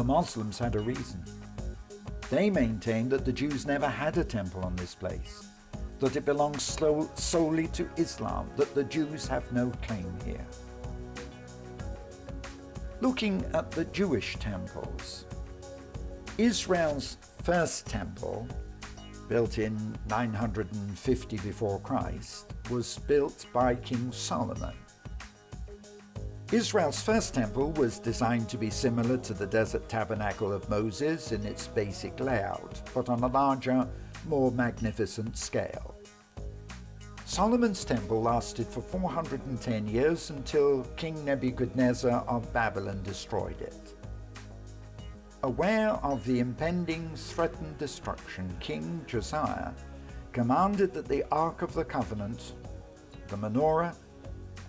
The Muslims had a reason. They maintained that the Jews never had a temple on this place, that it belongs solely to Islam, that the Jews have no claim here. Looking at the Jewish temples, Israel's first temple, built in 950 before Christ, was built by King Solomon. Israel's first temple was designed to be similar to the Desert Tabernacle of Moses in its basic layout, but on a larger, more magnificent scale. Solomon's temple lasted for 410 years until King Nebuchadnezzar of Babylon destroyed it. Aware of the impending threatened destruction, King Josiah commanded that the Ark of the Covenant, the menorah,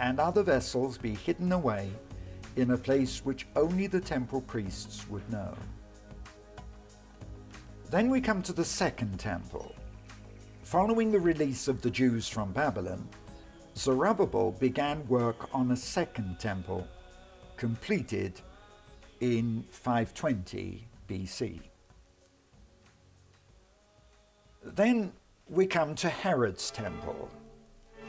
and other vessels be hidden away in a place which only the temple priests would know. Then we come to the Second Temple. Following the release of the Jews from Babylon, Zerubbabel began work on a second temple, completed in 520 BC. Then we come to Herod's temple,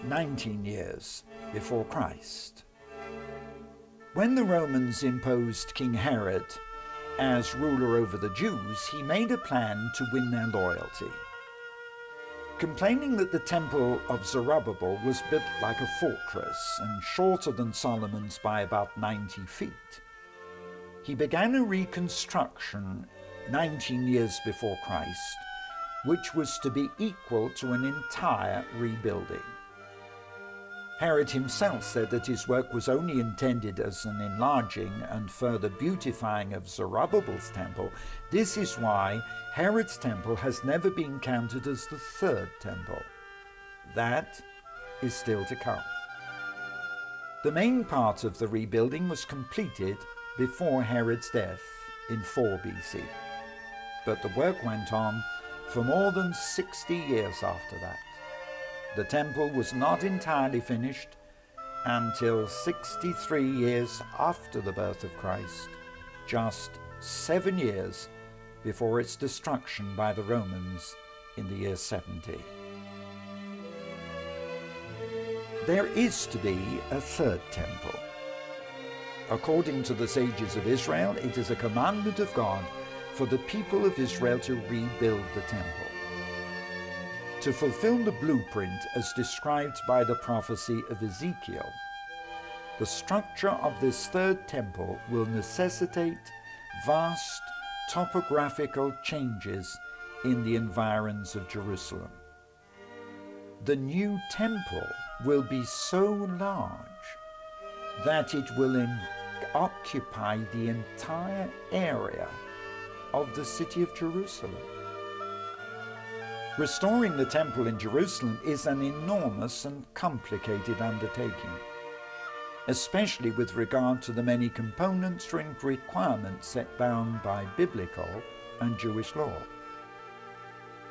19 years before Christ. When the Romans imposed King Herod as ruler over the Jews, he made a plan to win their loyalty. Complaining that the temple of Zerubbabel was built like a fortress and shorter than Solomon's by about 90 feet, he began a reconstruction 19 years before Christ, which was to be equal to an entire rebuilding. Herod himself said that his work was only intended as an enlarging and further beautifying of Zerubbabel's temple. This is why Herod's temple has never been counted as the third temple. That is still to come. The main part of the rebuilding was completed before Herod's death in 4 BC, but the work went on for more than 60 years after that. The temple was not entirely finished until 63 years after the birth of Christ, just 7 years before its destruction by the Romans in the year 70. There is to be a third temple. According to the sages of Israel, it is a commandment of God for the people of Israel to rebuild the temple, to fulfill the blueprint as described by the prophecy of Ezekiel. The structure of this third temple will necessitate vast topographical changes in the environs of Jerusalem. The new temple will be so large that it will occupy the entire area of the city of Jerusalem. Restoring the temple in Jerusalem is an enormous and complicated undertaking, especially with regard to the many components and requirements set down by biblical and Jewish law.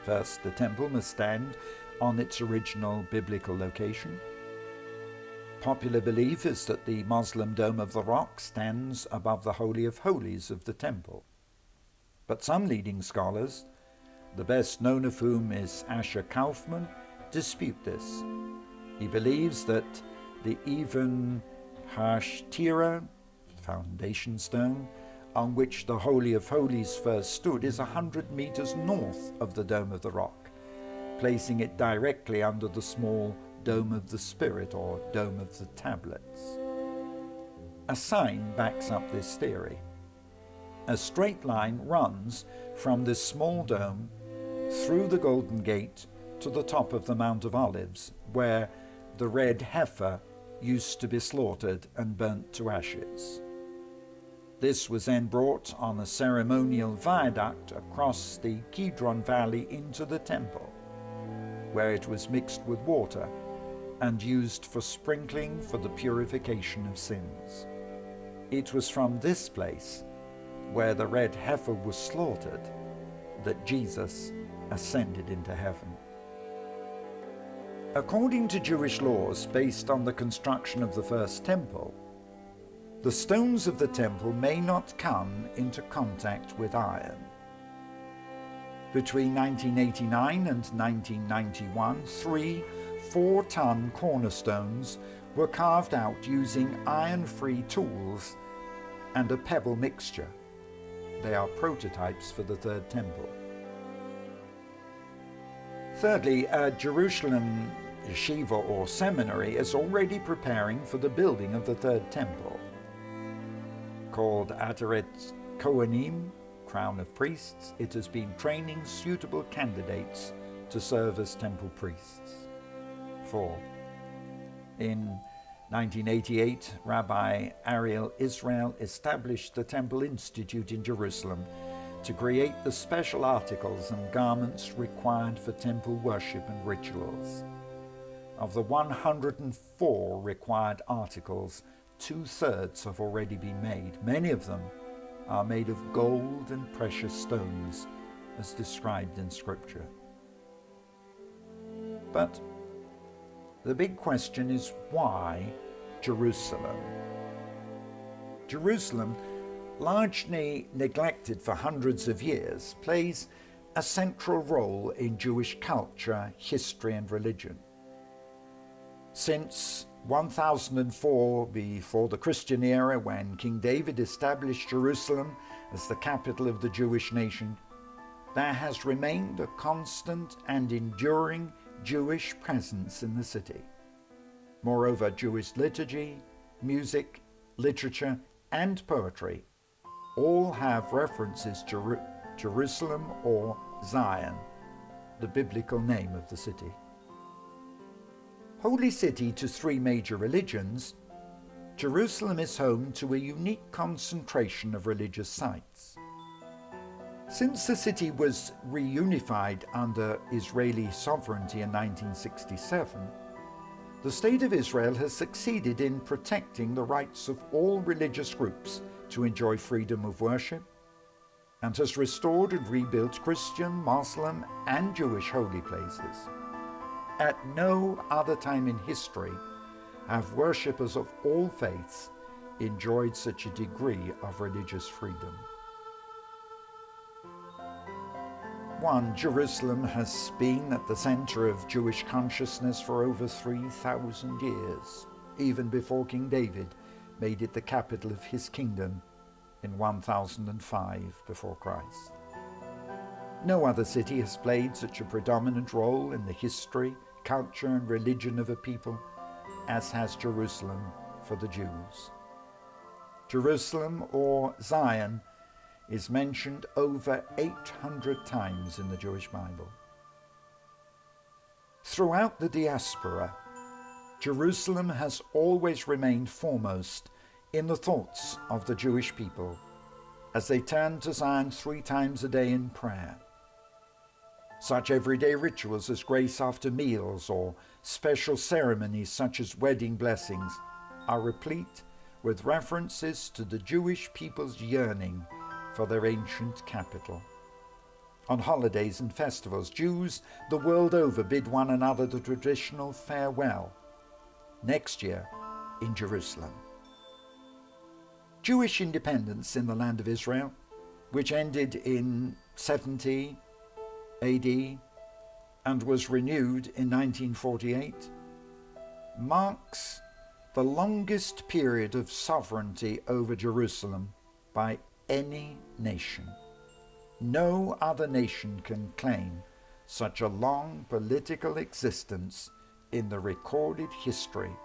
First, the temple must stand on its original biblical location. Popular belief is that the Muslim Dome of the Rock stands above the Holy of Holies of the temple. But some leading scholars, the best known of whom is Asher Kaufman, dispute this. He believes that the Even HaShtira, foundation stone, on which the Holy of Holies first stood, is 100 meters north of the Dome of the Rock, placing it directly under the small Dome of the Spirit, or Dome of the Tablets. A sign backs up this theory. A straight line runs from this small dome through the Golden Gate to the top of the Mount of Olives, where the red heifer used to be slaughtered and burnt to ashes. This was then brought on a ceremonial viaduct across the Kidron Valley into the temple, where it was mixed with water and used for sprinkling for the purification of sins. It was from this place, where the red heifer was slaughtered, that Jesus ascended into heaven. According to Jewish laws based on the construction of the first temple, The stones of the temple may not come into contact with iron. Between 1989 and 1991, 3 4-ton cornerstones were carved out using iron-free tools and a pebble mixture. They are prototypes for the Third Temple. Thirdly, Jerusalem Yeshiva or seminary is already preparing for the building of the Third Temple. Called Ateret Kohanim, Crown of Priests, it has been training suitable candidates to serve as temple priests. 4. In 1988, Rabbi Ariel Israel established the Temple Institute in Jerusalem to create the special articles and garments required for temple worship and rituals. Of the 104 required articles, 2/3 have already been made. Many of them are made of gold and precious stones, as described in Scripture. But the big question is, why Jerusalem? Jerusalem, largely neglected for hundreds of years, plays a central role in Jewish culture, history, and religion. Since 1004, before the Christian era, when King David established Jerusalem as the capital of the Jewish nation, there has remained a constant and enduring Jewish presence in the city. Moreover, Jewish liturgy, music, literature, and poetry all have references to Jerusalem or Zion, the biblical name of the city. Holy city to 3 major religions, Jerusalem is home to a unique concentration of religious sites. Since the city was reunified under Israeli sovereignty in 1967, the State of Israel has succeeded in protecting the rights of all religious groups to enjoy freedom of worship, and has restored and rebuilt Christian, Muslim, and Jewish holy places. At no other time in history have worshippers of all faiths enjoyed such a degree of religious freedom. 1. Jerusalem has been at the center of Jewish consciousness for over 3,000 years, even before King David made it the capital of his kingdom in 1005 before Christ. No other city has played such a predominant role in the history, culture, and religion of a people as has Jerusalem for the Jews. Jerusalem, or Zion, is mentioned over 800 times in the Jewish Bible. Throughout the diaspora, Jerusalem has always remained foremost in the thoughts of the Jewish people as they turn to Zion 3 times a day in prayer. Such everyday rituals as grace after meals or special ceremonies such as wedding blessings are replete with references to the Jewish people's yearning for their ancient capital. On holidays and festivals, Jews the world over bid one another the traditional farewell, next year in Jerusalem. Jewish independence in the land of Israel, which ended in 70 AD and was renewed in 1948, marks the longest period of sovereignty over Jerusalem by any nation. No other nation can claim such a long political existence in the recorded history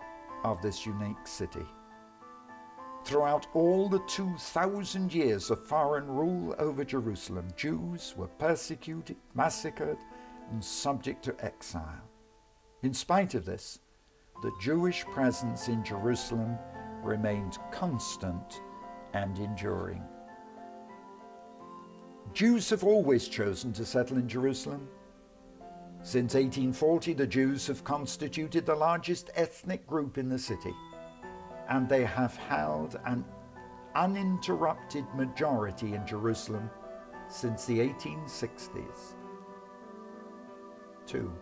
of this unique city. Throughout all the 2,000 years of foreign rule over Jerusalem, Jews were persecuted, massacred, and subject to exile. In spite of this, the Jewish presence in Jerusalem remained constant and enduring. Jews have always chosen to settle in Jerusalem. Since 1840, the Jews have constituted the largest ethnic group in the city, and they have held an uninterrupted majority in Jerusalem since the 1860s. 2.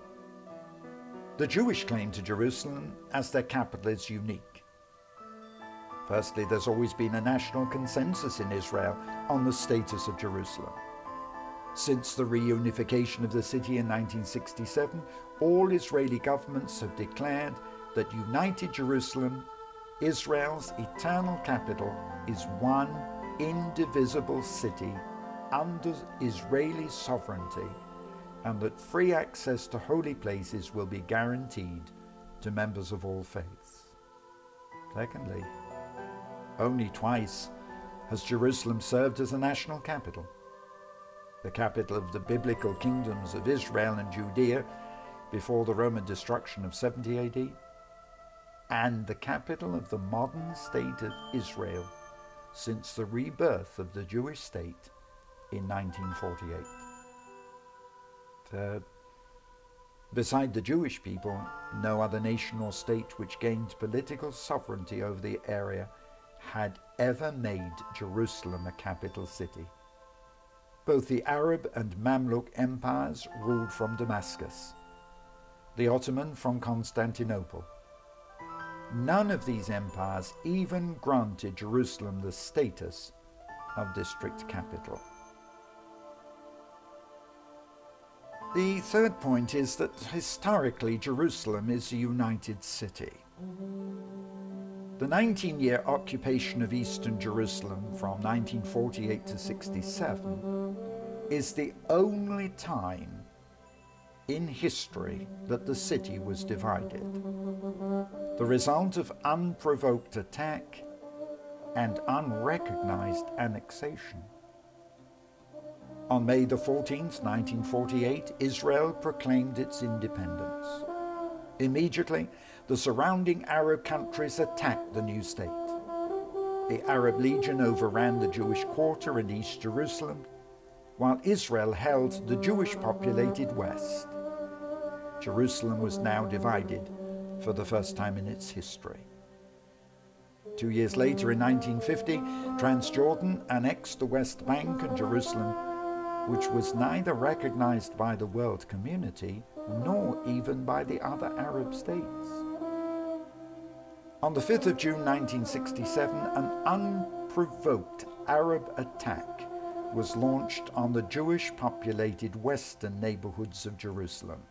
The Jewish claim to Jerusalem as their capital is unique. Firstly, there's always been a national consensus in Israel on the status of Jerusalem. Since the reunification of the city in 1967, all Israeli governments have declared that United Jerusalem, Israel's eternal capital, is one indivisible city under Israeli sovereignty, and that free access to holy places will be guaranteed to members of all faiths. Secondly, only twice has Jerusalem served as a national capital. The capital of the biblical kingdoms of Israel and Judea before the Roman destruction of 70 AD, and the capital of the modern state of Israel since the rebirth of the Jewish state in 1948. Third, beside the Jewish people, no other nation or state which gained political sovereignty over the area had ever made Jerusalem a capital city. Both the Arab and Mamluk empires ruled from Damascus, the Ottoman from Constantinople. None of these empires even granted Jerusalem the status of district capital. The third point is that historically Jerusalem is a united city. The 19-year occupation of Eastern Jerusalem from 1948 to 67 is the only time in history that the city was divided, the result of unprovoked attack and unrecognized annexation. On May the 14th, 1948, Israel proclaimed its independence. Immediately, the surrounding Arab countries attacked the new state. The Arab Legion overran the Jewish quarter in East Jerusalem, while Israel held the Jewish-populated West. Jerusalem was now divided for the first time in its history. 2 years later, in 1950, Transjordan annexed the West Bank and Jerusalem, which was neither recognized by the world community nor even by the other Arab states. On the 5th of June 1967, an unprovoked Arab attack was launched on the Jewish-populated western neighborhoods of Jerusalem.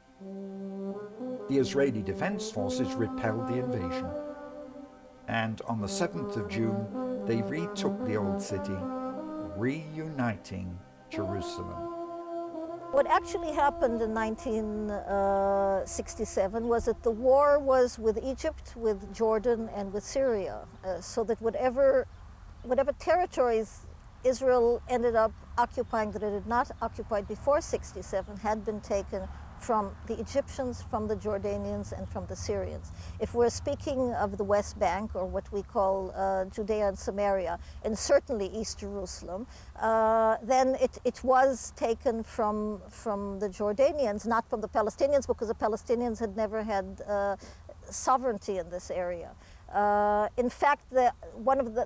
The Israeli Defense Forces repelled the invasion, and on the 7th of June, they retook the old city, reuniting Jerusalem. What actually happened in 1967 was that the war was with Egypt, with Jordan, and with Syria, so that whatever territories Israel ended up occupying that it had not occupied before 67 had been taken from the Egyptians, from the Jordanians, and from the Syrians. If we're speaking of the West Bank, or what we call Judea and Samaria, and certainly East Jerusalem, then it was taken from the Jordanians, not from the Palestinians, because the Palestinians had never had sovereignty in this area. In fact, the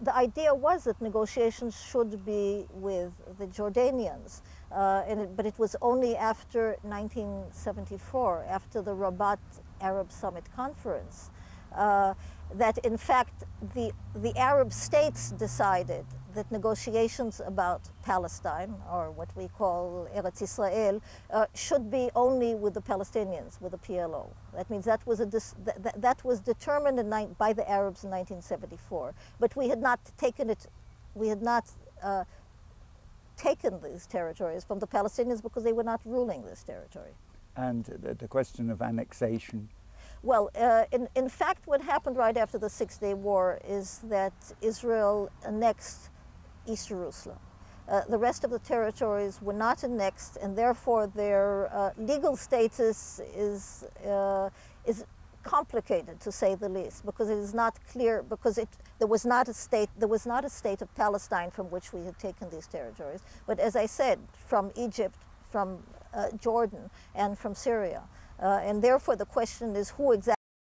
idea was that negotiations should be with the Jordanians, but it was only after 1974, after the Rabat Arab Summit Conference, that in fact the Arab states decided that negotiations about Palestine, or what we call Eretz Israel, should be only with the Palestinians, with the PLO. That means that was that was determined by the Arabs in 1974. But we had not taken it. We had not taken these territories from the Palestinians because they were not ruling this territory. And the question of annexation. Well, in fact, what happened right after the Six-Day War is that Israel annexed East Jerusalem. The rest of the territories were not annexed, and therefore their legal status is complicated, to say the least, because it is not clear, because there was not a state of Palestine from which we had taken these territories, but as I said, from Egypt, from Jordan, and from Syria. And therefore the question is who exactly